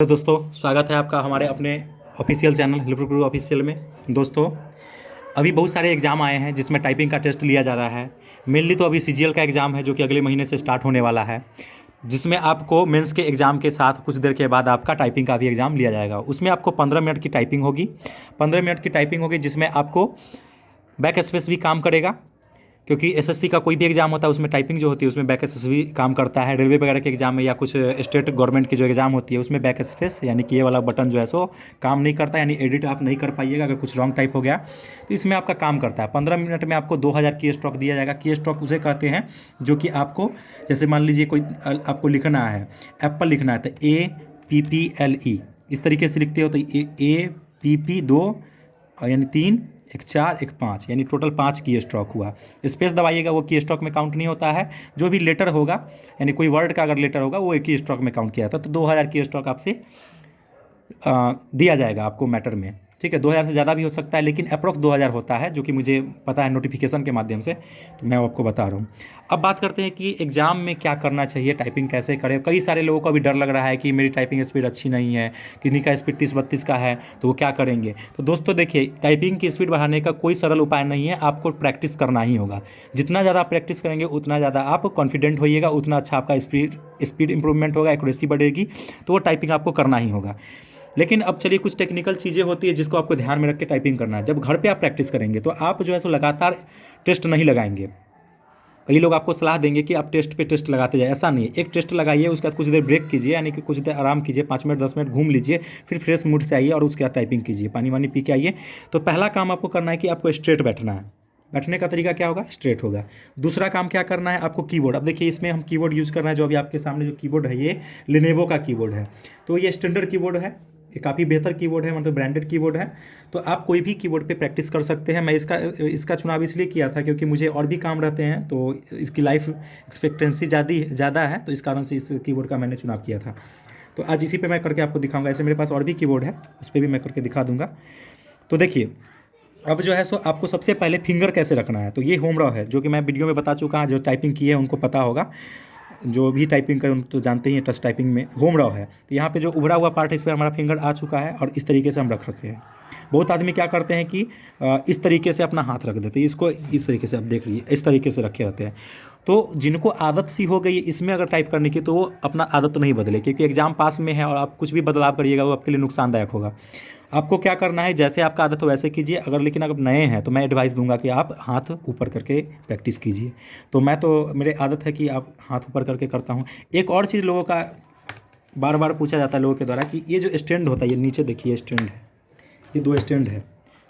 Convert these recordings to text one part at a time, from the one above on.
तो दोस्तों, स्वागत है आपका हमारे अपने ऑफिशियल चैनल हेल्पर गुरु ऑफिशियल में। दोस्तों, अभी बहुत सारे एग्ज़ाम आए हैं जिसमें टाइपिंग का टेस्ट लिया जा रहा है। मेनली तो अभी सीजीएल का एग्ज़ाम है जो कि अगले महीने से स्टार्ट होने वाला है, जिसमें आपको मेंस के एग्ज़ाम के साथ कुछ देर के बाद आपका टाइपिंग का भी एग्ज़ाम लिया जाएगा। उसमें आपको 15 मिनट की टाइपिंग होगी। 15 मिनट की टाइपिंग होगी जिसमें आपको बैक स्पेस भी काम करेगा, क्योंकि एसएससी का कोई भी एग्ज़ाम होता है उसमें टाइपिंग जो होती है उसमें बैक स्पेस भी काम करता है। रेलवे वगैरह के एग्ज़ाम में या कुछ स्टेट गवर्नमेंट की जो एग्ज़ाम होती है उसमें बैक स्पेस यानी कि ये वाला बटन जो है सो काम नहीं करता, यानी एडिट आप नहीं कर पाइएगा अगर कुछ रॉन्ग टाइप हो गया तो इसमें आपका काम करता है। 15 मिनट में आपको 2000 की स्ट्रोक दिया जाएगा। की स्ट्रोक उसे कहते हैं जो कि आपको, जैसे मान लीजिए कोई आपको लिखना है, एप्पल लिखना है तो APPLE इस तरीके से लिखते हो तो APP 2 यानी 3 एक 4 एक 5 यानी टोटल 5 की स्ट्रोक हुआ। स्पेस दबाइएगा, वो की स्ट्रोक में काउंट नहीं होता है। जो भी लेटर होगा यानी कोई वर्ड का अगर लेटर होगा वो एक ही स्ट्रोक में काउंट किया जाता है। तो 2000 की स्ट्रोक आपसे दिया जाएगा आपको मैटर में, ठीक है। 2000 से ज़्यादा भी हो सकता है लेकिन अप्रोक्स 2000 होता है, जो कि मुझे पता है नोटिफिकेशन के माध्यम से, तो मैं आपको बता रहा हूँ। अब बात करते हैं कि एग्ज़ाम में क्या करना चाहिए, टाइपिंग कैसे करें। कई सारे लोगों को अभी डर लग रहा है कि मेरी टाइपिंग स्पीड अच्छी नहीं है, किन्हीं का स्पीड 30-32 का है, तो वो क्या करेंगे। तो दोस्तों देखिए, टाइपिंग की स्पीड बढ़ाने का कोई सरल उपाय नहीं है, आपको प्रैक्टिस करना ही होगा। जितना ज़्यादा आप प्रैक्टिस करेंगे उतना ज़्यादा आप कॉन्फिडेंट होइएगा, उतना अच्छा आपका स्पीड इंप्रूवमेंट होगा, एक्यूरेसी बढ़ेगी, तो वो टाइपिंग आपको करना ही होगा। लेकिन अब चलिए, कुछ टेक्निकल चीज़ें होती है जिसको आपको ध्यान में रख के टाइपिंग करना है। जब घर पे आप प्रैक्टिस करेंगे तो आप जो है सो लगातार टेस्ट नहीं लगाएंगे। कई लोग आपको सलाह देंगे कि आप टेस्ट पे टेस्ट लगाते जाए, ऐसा नहीं है। एक टेस्ट लगाइए, उसके बाद कुछ देर ब्रेक कीजिए, यानी कि कुछ देर आराम कीजिए, 5 मिनट 10 मिनट घूम लीजिए, फिर फ्रेश मूड से आइए और उसके बाद टाइपिंग कीजिए, पानी वानी पी के आइए। तो पहला काम आपको करना है कि आपको स्ट्रेट बैठना है। बैठने का तरीका क्या होगा, स्ट्रेट होगा। दूसरा काम क्या करना है आपको, कीबोर्ड। अब देखिए, इसमें हम कीबोर्ड यूज़ कर रहे हैं। जो अभी आपके सामने जो कीबोर्ड है ये लेनोवो का कीबोर्ड है। तो ये स्टैंडर्ड कीबोर्ड है, ये काफ़ी बेहतर कीबोर्ड है, मतलब ब्रांडेड कीबोर्ड है। तो आप कोई भी कीबोर्ड पे प्रैक्टिस कर सकते हैं। मैं इसका चुनाव इसलिए किया था क्योंकि मुझे और भी काम रहते हैं, तो इसकी लाइफ एक्सपेक्टेंसी ज़्यादा है, तो इस कारण से इस कीबोर्ड का मैंने चुनाव किया था। तो आज इसी पे मैं करके आपको दिखाऊंगा। ऐसे मेरे पास और भी कीबोर्ड है, उस पर भी मैं करके दिखा दूंगा। तो देखिए, अब जो है सो आपको सबसे पहले फिंगर कैसे रखना है। तो ये होम रॉ है, जो कि मैं वीडियो में बता चुका हूँ। जो टाइपिंग की है उनको पता होगा, जो भी टाइपिंग करें उन तो जानते ही हैं, टच टाइपिंग में होम रॉ है। तो यहाँ पे जो उभरा हुआ पार्ट है इस पर हमारा फिंगर आ चुका है और इस तरीके से हम रख रखे हैं। बहुत आदमी क्या करते हैं कि इस तरीके से अपना हाथ रख देते हैं, इसको इस तरीके से, आप देख लीजिए इस तरीके से रखे रहते हैं। तो जिनको आदत सी हो गई है इसमें अगर टाइप करने की, तो वो अपना आदत नहीं बदले, क्योंकि एग्ज़ाम पास में है और आप कुछ भी बदलाव करिएगा वो आपके लिए नुकसानदायक होगा। आपको क्या करना है, जैसे आपका आदत हो वैसे कीजिए। अगर लेकिन अगर नए हैं तो मैं एडवाइस दूंगा कि आप हाथ ऊपर करके प्रैक्टिस कीजिए। तो मेरे आदत है कि आप हाथ ऊपर करके करता हूँ। एक और चीज़ लोगों का बार बार पूछा जाता है लोगों के द्वारा कि ये जो स्टैंड होता है, ये नीचे देखिए स्टैंड है, ये 2 स्टैंड है,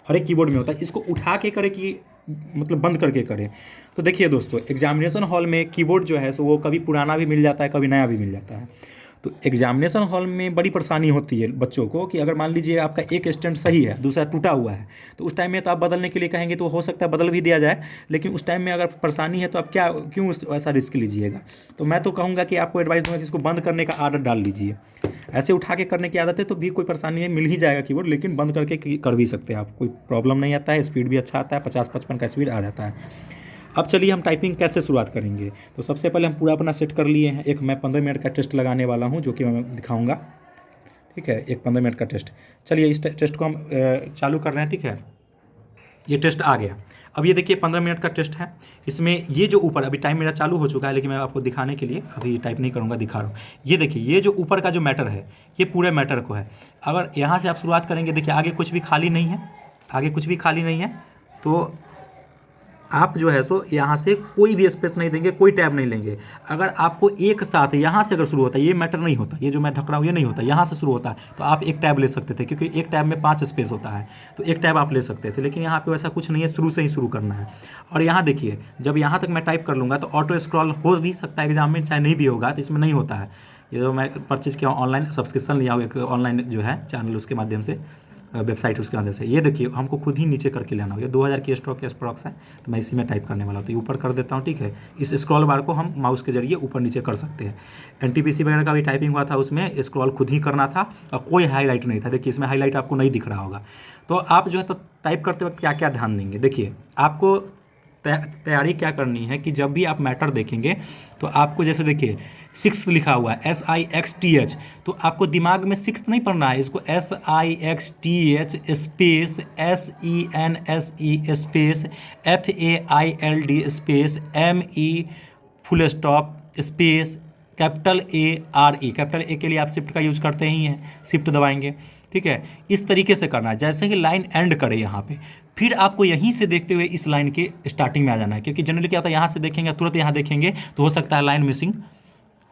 हर एक कीबोर्ड में होता है। इसको उठा के करें कि मतलब बंद करके करें। तो देखिए दोस्तों, एग्जामिनेशन हॉल में कीबोर्ड जो है सो वो कभी पुराना भी मिल जाता है, कभी नया भी मिल जाता है। तो एग्जामिनेशन हॉल में बड़ी परेशानी होती है बच्चों को कि अगर मान लीजिए आपका एक स्टैंड सही है, दूसरा टूटा हुआ है, तो उस टाइम में तो आप बदलने के लिए कहेंगे तो हो सकता है बदल भी दिया जाए, लेकिन उस टाइम में अगर परेशानी है तो आप क्यों ऐसा रिस्क लीजिएगा। तो मैं तो कहूँगा कि आपको एडवाइस दूंगा कि इसको बंद करने का आदत डाल लीजिए। ऐसे उठा के करने की आदत है तो भी कोई परेशानी नहीं, मिल ही जाएगा कीबोर्ड, लेकिन बंद करके कर भी सकते हैं आप, कोई प्रॉब्लम नहीं आता है। स्पीड भी अच्छा आता है, 50-55 का स्पीड आ जाता है। अब चलिए हम टाइपिंग कैसे शुरुआत करेंगे। तो सबसे पहले हम पूरा अपना सेट कर लिए हैं। एक मैं 15 मिनट का टेस्ट लगाने वाला हूं, जो कि मैं दिखाऊंगा, ठीक है। एक 15 मिनट का टेस्ट। चलिए इस टेस्ट को हम चालू कर रहे हैं, ठीक है। ये टेस्ट आ गया। अब ये देखिए 15 मिनट का टेस्ट है। इसमें ये जो ऊपर, अभी टाइम मेरा चालू हो चुका है लेकिन मैं आपको दिखाने के लिए अभी टाइप नहीं करूँगा, दिखा रहा हूँ। ये देखिए, ये जो ऊपर का जो मैटर है ये पूरे मैटर को है। अगर यहाँ से आप शुरुआत करेंगे, देखिए आगे कुछ भी खाली नहीं है, आगे कुछ भी खाली नहीं है। तो आप जो है सो यहाँ से कोई भी स्पेस नहीं देंगे, कोई टैब नहीं लेंगे। अगर आपको एक साथ यहाँ से अगर शुरू होता है, ये मैटर नहीं होता, ये जो मैं ढक रहा हूँ ये नहीं होता, यहाँ से शुरू होता है, तो आप एक टैब ले सकते थे, क्योंकि एक टैब में 5 स्पेस होता है, तो एक टैब आप ले सकते थे। लेकिन यहाँ पे वैसा कुछ नहीं है, शुरू से ही शुरू करना है। और यहाँ देखिए, जब यहाँ तक मैं टाइप कर लूँगा तो ऑटो स्क्रॉल हो भी सकता है एग्जाम में, चाहे नहीं भी होगा, तो इसमें नहीं होता है। ये जो मैं परचेज़ किया ऑनलाइन सब्सक्रिप्शन लिया हूँ एक ऑनलाइन जो है चैनल, उसके माध्यम से, वेबसाइट उसके अंदर से। ये देखिए हमको खुद ही नीचे करके लेना होगा। 2000 की स्टॉक के स्प्रॉक्स है, तो मैं इसी में टाइप करने वाला हूँ। तो ये ऊपर कर देता हूँ, ठीक है। इस स्क्रॉल बार को हम माउस के जरिए ऊपर नीचे कर सकते हैं। एनटीपीसी वगैरह का भी टाइपिंग हुआ था, उसमें स्क्रॉल खुद ही करना था और कोई हाईलाइट नहीं था। देखिए इसमें हाईलाइट आपको नहीं दिख रहा होगा। तो आप जो है तो टाइप करते वक्त क्या क्या ध्यान देंगे, देखिए आपको तैयारी क्या करनी है कि जब भी आप मैटर देखेंगे तो आपको, जैसे देखिए सिक्स लिखा हुआ है SIXTH, तो आपको दिमाग में सिक्स नहीं पढ़ना है, इसको SIXTH space SENSE space FAILD space ME full stop space capital ARE, capital A के लिए आप शिफ्ट का यूज़ करते ही हैं, शिफ्ट दबाएंगे, ठीक है। इस तरीके से करना है जैसे कि लाइन एंड करे यहाँ पे, फिर आपको यहीं से देखते हुए इस लाइन के स्टार्टिंग में आ जाना है, क्योंकि जनरली क्या होता है यहाँ से देखेंगे तुरंत यहाँ देखेंगे तो हो सकता है लाइन मिसिंग,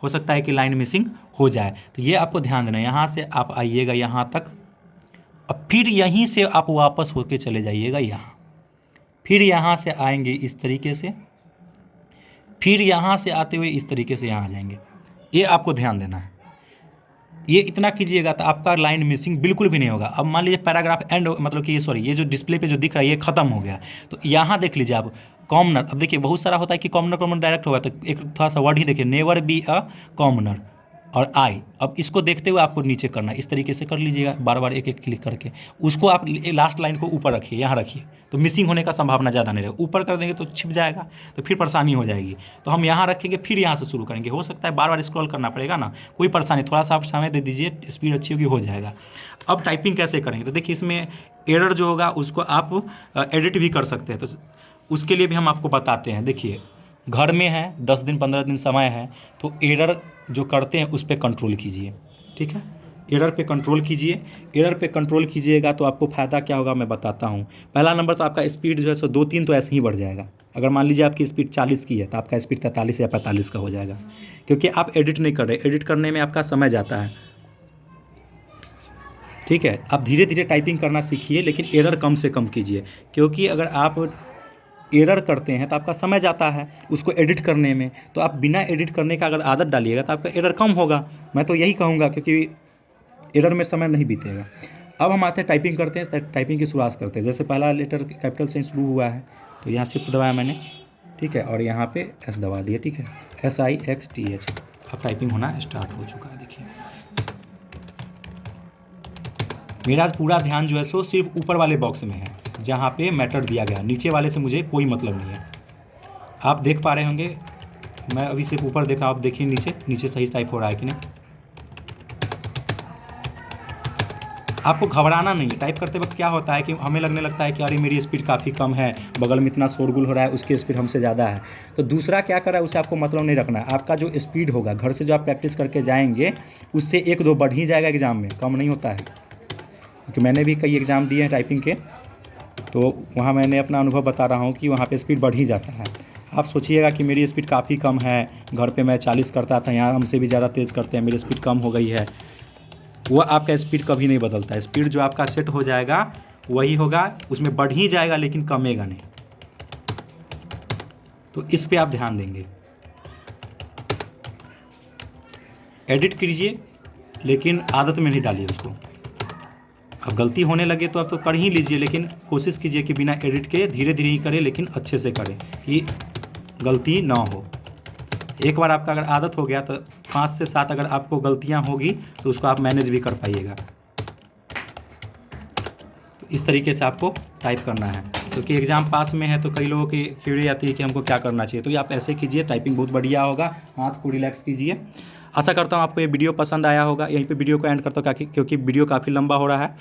हो सकता है कि लाइन मिसिंग हो जाए। तो ये आपको ध्यान देना है, यहाँ से आप आइएगा यहाँ तक, अब फिर यहीं से आप वापस होके चले जाइएगा यहाँ, फिर यहाँ से आएंगे इस तरीके से, फिर यहाँ से आते हुए इस तरीके से यहाँ आ जाएंगे। ये आपको ध्यान देना है, ये इतना कीजिएगा तो आपका लाइन मिसिंग बिल्कुल भी नहीं होगा। अब मान लीजिए पैराग्राफ एंड, मतलब कि ये सॉरी ये जो डिस्प्ले पे जो दिख रहा है ये खत्म हो गया, तो यहाँ देख लीजिए आप कॉमनर। अब देखिए बहुत सारा होता है कि कॉमनर डायरेक्ट होगा, तो एक थोड़ा सा वर्ड ही देखिए, नेवर बी अ कॉमनर और आई। अब इसको देखते हुए आपको नीचे करना, इस तरीके से कर लीजिएगा, बार बार एक एक क्लिक करके उसको आप लास्ट लाइन को ऊपर रखिए, यहाँ रखिए, तो मिसिंग होने का संभावना ज़्यादा नहीं रहेगा। ऊपर कर देंगे तो छिप जाएगा, तो फिर परेशानी हो जाएगी। तो हम यहाँ रखेंगे, फिर यहाँ से शुरू करेंगे, हो सकता है बार बार स्क्रॉल करना पड़ेगा ना, कोई परेशानी, थोड़ा सा आप समय दे दीजिए, स्पीड अच्छी होगी, हो जाएगा। अब टाइपिंग कैसे करेंगे, तो देखिए इसमें एरर जो होगा उसको आप एडिट भी कर सकते हैं, तो उसके लिए भी हम आपको बताते हैं। देखिए घर में है, 10 दिन 15 दिन समय है, तो एरर जो करते हैं उस पर कंट्रोल कीजिए, ठीक है। एरर पे कंट्रोल कीजिए, एरर पे कंट्रोल कीजिएगा तो आपको फ़ायदा क्या होगा मैं बताता हूँ। पहला नंबर तो आपका स्पीड जो है सो 2-3 तो ऐसे ही बढ़ जाएगा। अगर मान लीजिए आपकी स्पीड 40 की है तो आपका स्पीड 43 या 45 का हो जाएगा, क्योंकि आप एडिट नहीं कर रहे, एडिट करने में आपका समय जाता है, ठीक है। आप धीरे धीरे टाइपिंग करना सीखिए, लेकिन एरर कम से कम कीजिए, क्योंकि अगर आप एरर करते हैं तो आपका समय जाता है उसको एडिट करने में, तो आप बिना एडिट करने का अगर आदत डालिएगा तो आपका एरर कम होगा, मैं तो यही कहूँगा, क्योंकि एरर में समय नहीं बीतेगा। अब हम आते हैं टाइपिंग करते हैं, टाइपिंग की शुरुआत करते हैं। जैसे पहला लेटर कैपिटल से शुरू हुआ है तो यहाँ शिफ्ट दबाया मैंने, ठीक है, और यहाँ पे एस दबा दिया, ठीक है, SIXTH। अब टाइपिंग होना स्टार्ट हो चुका है। देखिए मेरा पूरा ध्यान जो है सो सिर्फ ऊपर वाले बॉक्स में है जहाँ पे मैटर दिया गया, नीचे वाले से मुझे कोई मतलब नहीं है। आप देख पा रहे होंगे, मैं अभी सिर्फ ऊपर देख रहा हूँ, आप देखिए नीचे, नीचे सही टाइप हो रहा है कि नहीं। आपको घबराना नहीं है। टाइप करते वक्त क्या होता है कि हमें लगने लगता है कि अरे मेरी स्पीड काफ़ी कम है, बगल में इतना शोरगुल हो रहा है, उसकी स्पीड हमसे ज़्यादा है, तो दूसरा क्या कर रहा है उससे आपको मतलब नहीं रखना है। आपका जो स्पीड होगा घर से जो आप प्रैक्टिस करके जाएंगे उससे 1-2 बढ़ ही जाएगा एग्ज़ाम में, कम नहीं होता है। क्योंकि मैंने भी कई एग्ज़ाम दिए हैं टाइपिंग के, तो वहाँ मैंने अपना अनुभव बता रहा हूँ कि वहाँ पे स्पीड बढ़ ही जाता है। आप सोचिएगा कि मेरी स्पीड काफ़ी कम है, घर पे मैं 40 करता था, यहाँ हमसे भी ज़्यादा तेज़ करते हैं, मेरी स्पीड कम हो गई है, वो आपका स्पीड कभी नहीं बदलता है। स्पीड जो आपका सेट हो जाएगा वही होगा, उसमें बढ़ ही जाएगा लेकिन कमेगा नहीं। तो इस पे आप ध्यान देंगे। एडिट कीजिए लेकिन आदत में नहीं डालिए उसको। अब गलती होने लगे तो आप तो कर ही लीजिए, लेकिन कोशिश कीजिए कि बिना एडिट के धीरे धीरे ही करें, लेकिन अच्छे से करें कि गलती ना हो। एक बार आपका अगर आदत हो गया तो 5 से 7 अगर आपको गलतियां होगी तो उसको आप मैनेज भी कर पाइएगा। तो इस तरीके से आपको टाइप करना है, क्योंकि एग्ज़ाम पास में है तो कई लोगों की क्यूरी आती है कि हमको क्या करना चाहिए। तो ये आप ऐसे कीजिए, टाइपिंग बहुत बढ़िया होगा, हाथ को रिलैक्स कीजिए। आशा करता हूँ आपको ये वीडियो पसंद आया होगा। यहीं पे वीडियो को एंड करता हूँ क्योंकि वीडियो काफ़ी लंबा हो रहा है।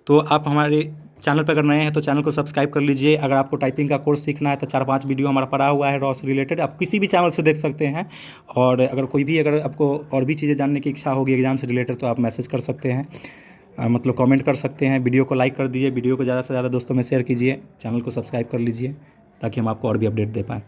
तो आप हमारे चैनल पर अगर नए हैं तो चैनल को सब्सक्राइब कर लीजिए। अगर आपको टाइपिंग का कोर्स सीखना है तो 4-5 वीडियो हमारा पड़ा हुआ है रॉ से रिलेटेड, आप किसी भी चैनल से देख सकते हैं। और अगर आपको और भी चीज़ें जानने की इच्छा होगी एग्ज़ाम से रिलेटेड तो आप मैसेज कर सकते हैं, मतलब कमेंट कर सकते हैं। वीडियो को लाइक कर दीजिए, वीडियो को ज़्यादा से ज़्यादा दोस्तों में शेयर कीजिए, चैनल को सब्सक्राइब कर लीजिए ताकि हम आपको और भी अपडेट दे पाएँ।